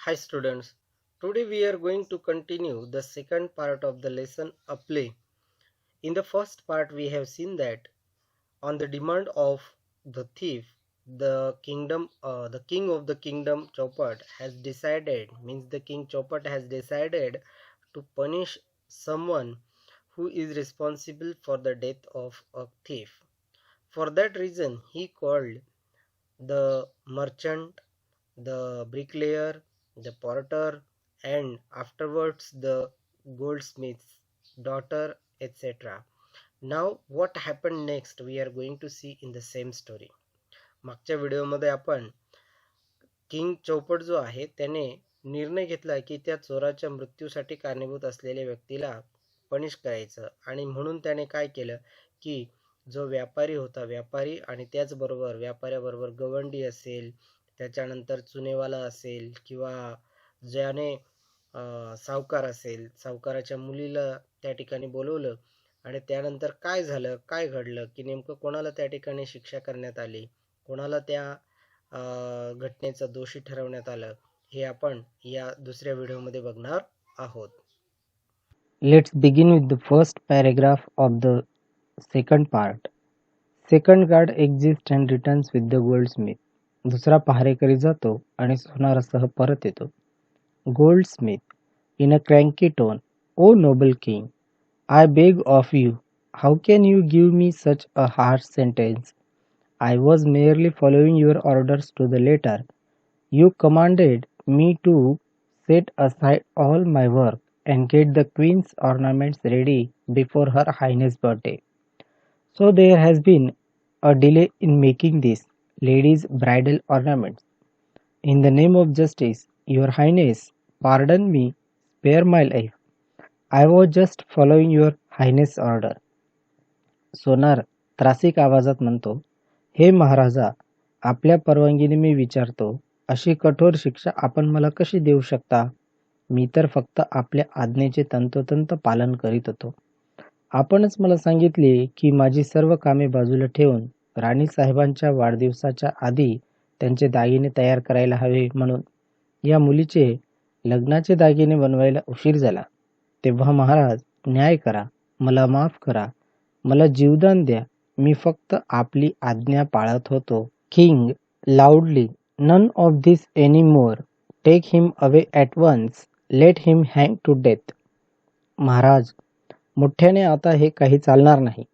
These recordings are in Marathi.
Hi students, today we are going to continue the second part of the lesson a play. In the first part we have seen that on the demand of the thief, the king of the kingdom Chaupat has decided, means the king Chaupat has decided to punish someone who is responsible for the death of a thief. For that reason he called the merchant, the bricklayer, the porter, and afterwards the goldsmith's daughter, etc. Now what happened next we are going to see in the same story. मागच्या व्हिडिओमध्ये आपण किंग चौपट जो आहे त्याने निर्णय घेतला की त्या चोराच्या मृत्यूसाठी कारणीभूत असलेल्या व्यक्तीला पनिश करायचं आणि म्हणून त्याने काय केलं की जो व्यापारी होता, व्यापारी आणि त्याचबरोबर व्यापाऱ्याबरोबर गवंडी असेल, त्याच्यानंतर चुनेवाला असेल किंवा ज्याने सावकार असेल, सावकाराच्या मुलीला त्या ठिकाणी बोलवलं आणि त्यानंतर काय झालं, काय घडलं की नेमकं कोणाला त्या ठिकाणी शिक्षा करण्यात आली, कोणाला त्या घटनेचा दोषी ठरवण्यात आलं, हे आपण या दुसऱ्या व्हिडिओमध्ये बघणार आहोत. Let's begin with the first paragraph of the second part. Second guard exits and returns with the goldsmith. दुसरा पहारेकरी जातो आणि सोनारासह परत येतो. Goldsmith, in a cranky tone, O noble king, I beg of you, how can you give me such a harsh sentence? I was merely following your orders to the letter. You commanded me to set aside all my work and get the queen's ornaments ready before her highness' birthday. So there has been a delay in making these lady's bridal ornaments. In the name of justice, your highness, pardon me, spare my life. I was just following your highness' order. सोनार त्रासिक आवाजात म्हणतो, हे महाराजा, आपल्या परवानगीने मी विचारतो, अशी कठोर शिक्षा आपण मला कशी देऊ शकता? मी तर फक्त आपल्या आज्ञेचे तंतोतंत पालन करीत होतो. आपणच मला सांगितले की माझी सर्व कामे बाजूला ठेवून राणी साहेबांच्या वाढदिवसाच्या आधी त्यांचे दागिने तयार करायला हवे म्हणून. या मुलीचे लग्नाचे दागिने बनवायला उशीर झाला. तेव्हा महाराज, न्याय करा, मला माफ करा, मला जीवदान द्या. मी फक्त आपली आज्ञा पाळत होतो. King loudly, none of this any more. Take him away at once. Let him hang to death. महाराज, मोठ्याने आता हे काही चालणार नाही.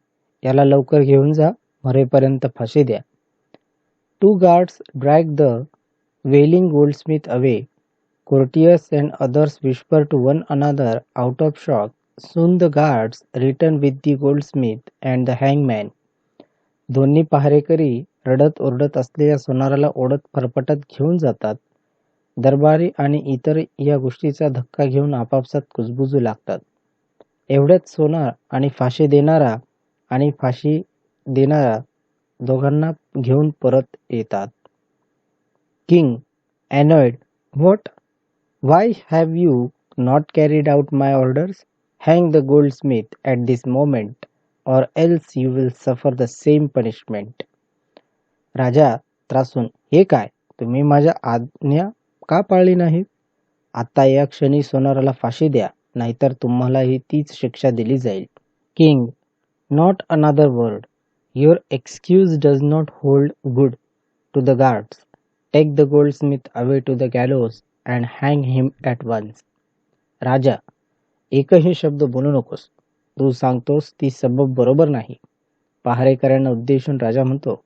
याला लवकर घेऊन जा, मरेपर्यंत फाशी द्या. Two guards drag the wailing goldsmith away. Courtiers and others whisper to one another out of shock. Soon the guards return with the goldsmith and the hangman. दोन्ही पहारेकरी रडत ओरडत असलेल्या सोनाराला ओढत फरफटत घेऊन जातात. दरबारी आणि इतर या गोष्टीचा धक्का घेऊन आपापसात कुजबुजू लागतात. एवढ्यात सोनार आणि फाशी देणारा दोघांना घेऊन परत येतात. King, annoyed, what? Why have you not carried out my orders? Hang the goldsmith at this moment, or else you will suffer the same punishment. राजा त्रासून, हे काय, तुम्ही माझ्या आज्ञा का पाळली नाहीत? आता या क्षणी सोनाराला फाशी द्या, नाहीतर तुम्हालाही तीच शिक्षा दिली जाईल. King, not another word. Your excuse does not hold good. To the guards, take the goldsmith away to the gallows and hang him at once. राजा, एकही शब्द बोलू नकोस. तू सांगतोस ती सबब बरोबर नाही. पहारेकऱ्यांना उद्देशून राजा म्हणतो,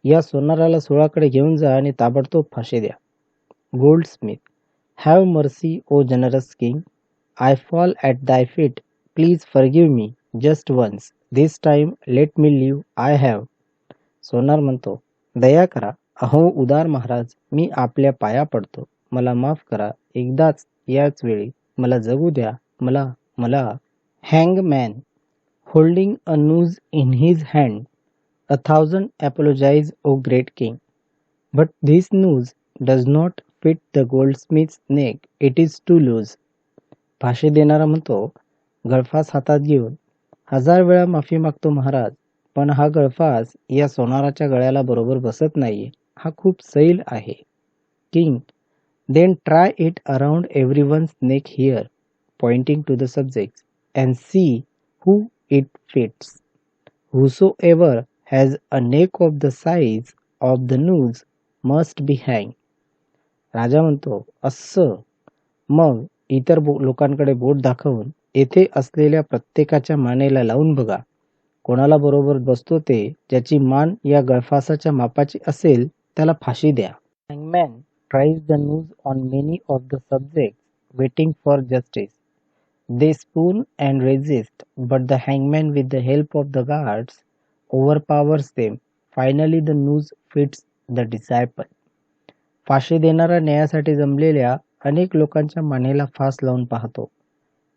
या सोनाराला सुळाकडे घेऊन जा आणि ताबडतोब फाशी द्या. Goldsmith, have mercy O generous king. I fall at thy feet. Please forgive me just once. This time let me live. I have. सोनार म्हणतो, दया करा, अहो उदार महाराज, मी आपल्या पाया पडतो, मला माफ करा, एकदाच याच वेळी मला जगू द्या, मला. हँगमॅन, holding a noose in his hand. 1,000 apologize, O great king, but this noose does not fit the goldsmith's neck. It is too loose. फाशी देणारा म्हणतो, गळफास हातात घेऊन, 1000 वेळा माफी मागतो महाराज, पण हा गळफास या सोनाराच्या गळ्याला बरोबर बसत नाहीये. हा खूप सैल आहे. King, Then try it around everyone's neck here, pointing to the subjects, and see who it fits. Whosoever has a neck of the size of the noose must be hanged. राजा म्हणतो, असं. मग इतर लोकांकडे बोट दाखवून येथे असलेल्या प्रत्येकाच्या मानेला लावून बघा. कोणाला बरोबर बसतो ते, ज्याची मान या गळफासाच्या मापाची असेल, त्याला फाशी द्या. Hangman tries the noose on many of the subjects waiting for justice. They spoon and resist, but the hangman, with the help of the guards, overpowers them. Finally, the noose fits the disciple. फाशी देणारा न्यायासाठी जमलेल्या अनेक लोकांच्या मानेला फास लावून पाहतो.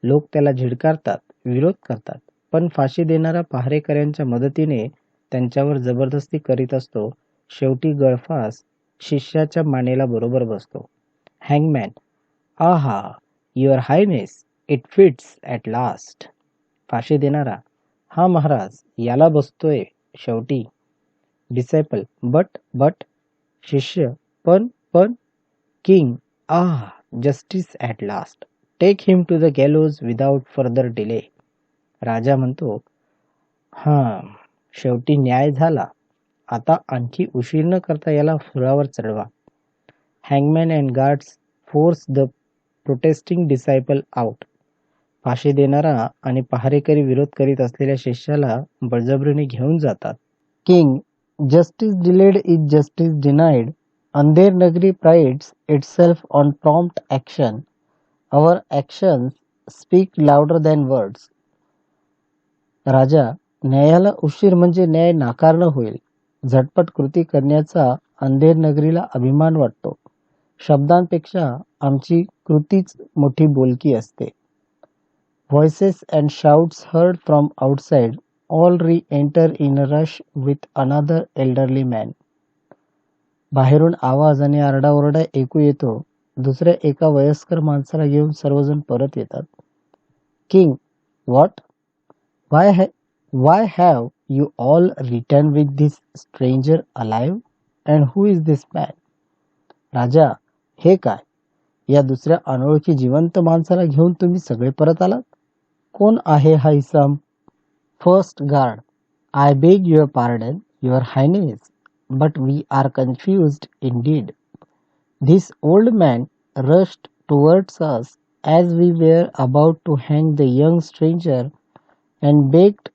लोक त्याला झिडकारतात, विरोध करतात, पण फाशी देणारा पहारेकऱ्यांच्या मदतीने त्यांच्यावर जबरदस्ती करीत असतो. शेवटी गळफास शिष्याच्या मानेला बरोबर बसतो. Hangman, aha, your highness, it fits at last. फाशी देणारा, हा महाराज, याला बसतोय शेवटी. Disciple, but. शिष्य, पण. King, justice at last. Take him to the gallows without further delay. राजा म्हणतो, हां, शेवटी न्याय झाला. आता आणखी उशीर न करता याला सुळावर चढवा. Hangman and guards force the protesting disciple out. फाशी देणारा आणि पहारेकरी विरोध करीत असलेल्या शिष्याला बळजबरीने घेऊन जातात. King, justice delayed is justice denied. Andher Nagari prides itself on prompt action. Our actions speak louder than words. राजा, न्यायाला उशीर म्हणजे न्याय नाकारणं होईल. झटपट कृती करण्याचा अंधेर नगरीला अभिमान वाटतो. शब्दांपेक्षा आमची कृतीच मोठी बोलकी असते. Voices and shouts heard from outside. All re-enter in a rush with another elderly man. बाहेरून आवाज आणि आरडाओरडा ऐकू येतो. दुसऱ्या एका वयस्कर माणसाला घेऊन सर्वजण परत येतात. King, what? Why have you all return with this stranger alive? And who is this man? राजा, हे काय? या दुसऱ्या अनोळखी जिवंत माणसाला घेऊन तुम्ही सगळे परत आलात? कोण आहे हा इसम? First guard, I beg your pardon, your highness, but we are confused indeed. This old man rushed towards us as we were about to hang the young stranger and begged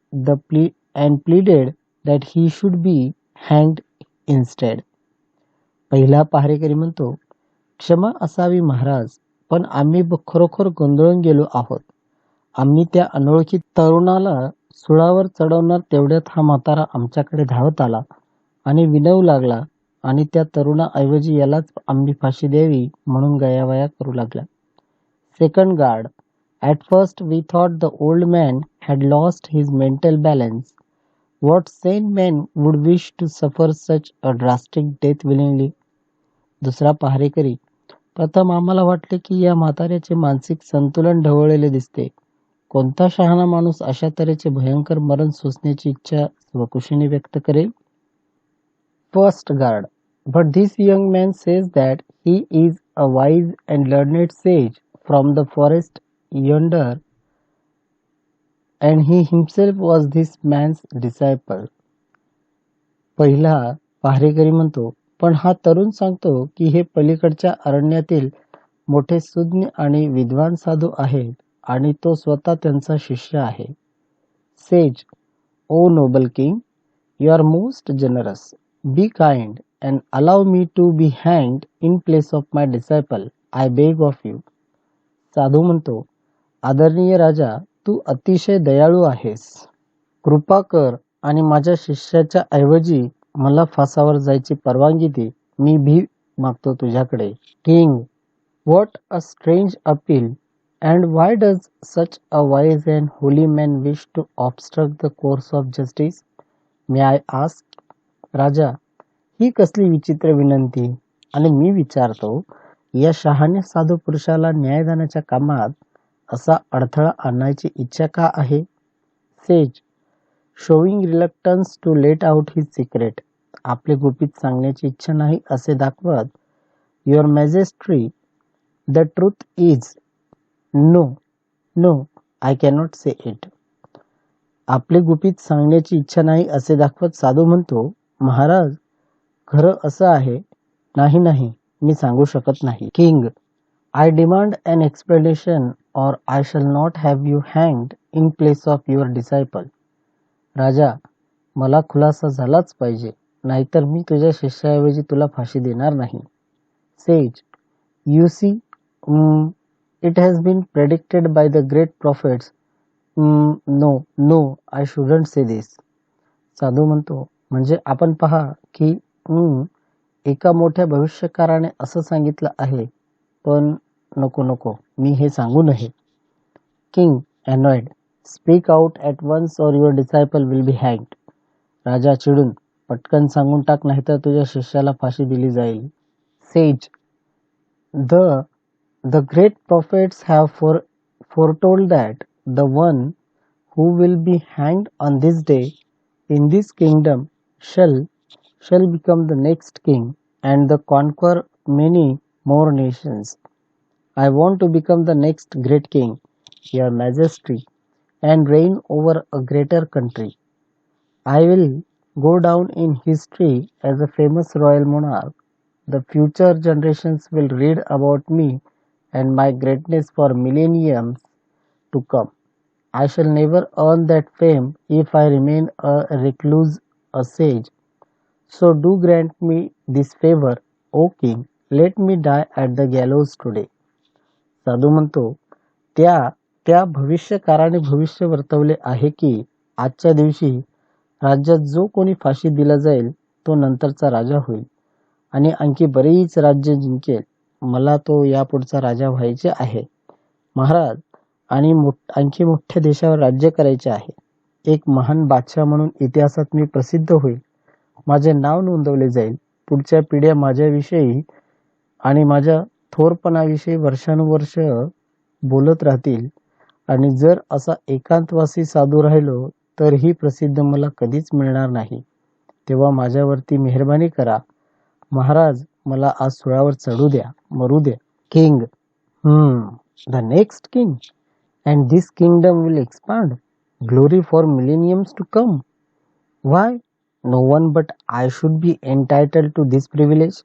and pleaded that he should be hanged instead. पहिला पहारेकरी म्हणतो, क्षमा असावी महाराज, पण आम्ही खरोखर गोंधळून गेलो आहोत. आम्ही त्या अनोळखी तरुणाला सुळावर चढवणार तेवढ्यात हा म्हातारा आमच्याकडे धावत आला आणि विनवू लागला आणि त्या तरुणाऐवजी यालाच आम्ही फाशी द्यावी म्हणून गयावया करू लागला. Second guard, at first we thought the old man had lost his mental balance. What sane man would wish to suffer such a drastic death willingly. दुसरा पहारेकरी, प्रथम आम्हाला वाटले की या म्हाताऱ्याचे मानसिक संतुलन ढवळलेले दिसते. कोणता शहाणा माणूस अशा तऱ्हेचे भयंकर मरण सोसण्याची इच्छा स्वकुशीने व्यक्त करेल? First guard, but this young man says that he is a wise and learned sage from the forest yonder, and he himself was this man's disciple. पहिला पहारेकरी म्हणतो, पण हा तरुण सांगतो की हे पलीकडच्या अरण्यातील मोठे सुज्ञ आणि विद्वान साधू आहेत आणि तो स्वतः त्यांचा शिष्य आहे. Sage, O noble king, you are most generous. Be kind and allow me to be hanged in place of my disciple, I beg of you. साधू म्हणतो, आदरणीय राजा, तू अतिशय दयाळू आहेस. कृपा कर आणि माझ्या शिष्याच्या ऐवजी मला फासावर जायची परवानगी दे. मी भीक मागतो तुझ्याकडे. King, what a strange appeal, and why does such a wise and holy man wish to obstruct the course of justice? May I ask? राजा, ही कसली विचित्र विनंती, आणि मी विचारतो, या शहाण्या साधू पुरुषाला न्यायदानाच्या कामात असा अडथळा आणायची इच्छा का आहे? Says, showing reluctance to let out his secret. आपले गुपित सांगण्याची इच्छा नाही असे दाखवत, your majesty, the truth is no, no, I cannot say it. आपले गुपित सांगण्याची इच्छा नाही असे दाखवत साधू म्हणतो, महाराज, खरं असं आहे, नाही नाही, मी सांगू शकत नाही. King, I demand an explanation or I shall not have you हँग्ड in place of your disciple. राजा, मला खुलासा झालाच पाहिजे, नाहीतर मी तुझ्या शिष्याऐवजी तुला फाशी देणार नाही. Says, you see, it has been predicted by the great prophets. No, no, I shouldn't say this. साधू म्हणतो, म्हणजे आपण पहा की एका मोठ्या भविष्यकाराने असं सांगितलं आहे, पण नको नको, मी हे सांगू नये. King, annoyed, speak out at once or your disciple will be हँग्ड. राजा चिडून, पटकन सांगून टाक, नाहीतर तुझ्या शिष्याला फाशी दिली जाईल. Says, the great prophets have foretold that the one who will be hanged on this day in this kingdom shall become the next king and conquer many more nations. I want to become the next great king, your majesty, and reign over a greater country. I will go down in history as a famous royal monarch. The future generations will read about me and my greatness for millenniums to come. I shall never earn that fame if I remain a recluse, a sage. So do grant me this favor, O king. Let me die at the gallows today. साधू म्हणतो, त्या भविष्यकाराने भविष्य वर्तवले आहे की आजच्या दिवशी राज्यात जो कोणी फाशी दिला जाईल तो नंतरचा राजा होईल आणि आणखी बरीच राज्य जिंकेल. मला तो यापुढचा राजा व्हायचे आहे, महाराज, आणि आणखी मोठ्या देशावर राज्य करायचे आहे. एक महान बादशाह म्हणून इतिहासात मी प्रसिद्ध होईल. माझे नाव नोंदवले जाईल. पुढच्या पिढ्या माझ्याविषयी आणि माझ्या थोरपणाविषयी वर्षानुवर्ष बोलत राहतील. आणि जर असा एकांतवासी साधू राहिलो तर ही प्रसिद्ध मला कधीच मिळणार नाही. तेव्हा माझ्यावरती मेहरबानी करा, महाराज, मला आज सुळावर चढू द्या, मरू द्या. King, the next king, and this kingdom will expand, glory for millenniums to come. Why, no one but I should be entitled to this privilege.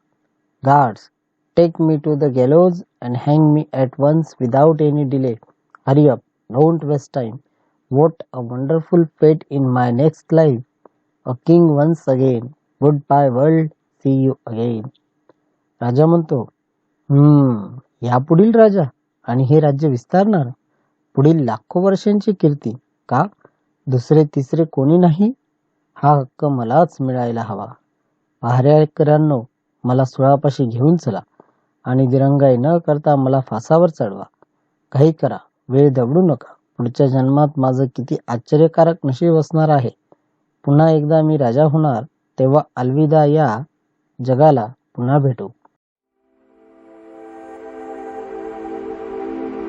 Guards, take me to the gallows and hang me at once without any delay. Hurry up, don't waste time. What a wonderful fate in my next life. A king once again. Goodbye world, see you again. राजा म्हणतो, यापुढील राजा आणि हे राज्य विस्तारणार, पुढील लाखो वर्षांची कीर्ती, का दुसरे तिसरे कोणी नाही? हा हक्क मलाच मिळायला हवा. पहारेकरांनो, मला सुळापाशी घेऊन चला आणि दिरंगाई न करता मला फासावर चढवा. काही करा, वेळ दवडू नका. पुढच्या जन्मात माझं किती आश्चर्यकारक नशीब असणार आहे. पुन्हा एकदा मी राजा होणार, तेव्हा अलविदा, या जगाला पुन्हा भेटू.